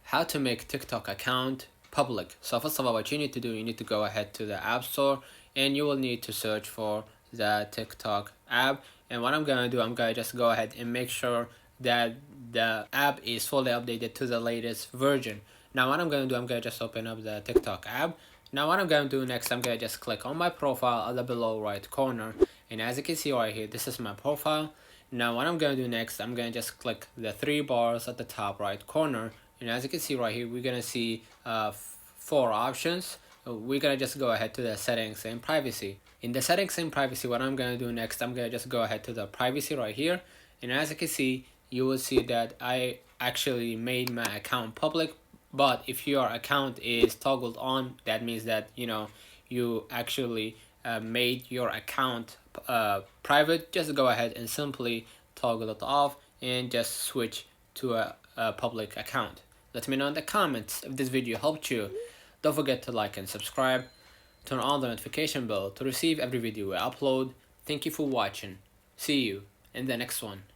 how to make TikTok account public. So first of all, what you need to do, you need to go ahead to the App Store and you will need to search for the TikTok app. And what I'm gonna do, I'm gonna just go ahead and make sure that the app is fully updated to the latest version. Now what I'm gonna do, I'm gonna just open up the TikTok app. Now what I'm gonna do next, I'm gonna just click on my profile at the below right corner, and as you can see right here, this is my profile. Now what I'm gonna do next, I'm gonna just click the three bars at the top right corner, and as you can see right here, we're gonna see four options. We're gonna just go ahead to the settings and privacy. In the settings and privacy, what I'm gonna do next, I'm gonna just go ahead to the privacy right here, and as you can see, you will see that I actually made my account public. But if your account is toggled on, that means that you actually made your account private. Just go ahead and simply toggle it off and just switch to a public account. Let me know in the comments if this video helped you. Don't forget to like and subscribe. Turn on the notification bell to receive every video I upload. Thank you for watching. See you in the next one.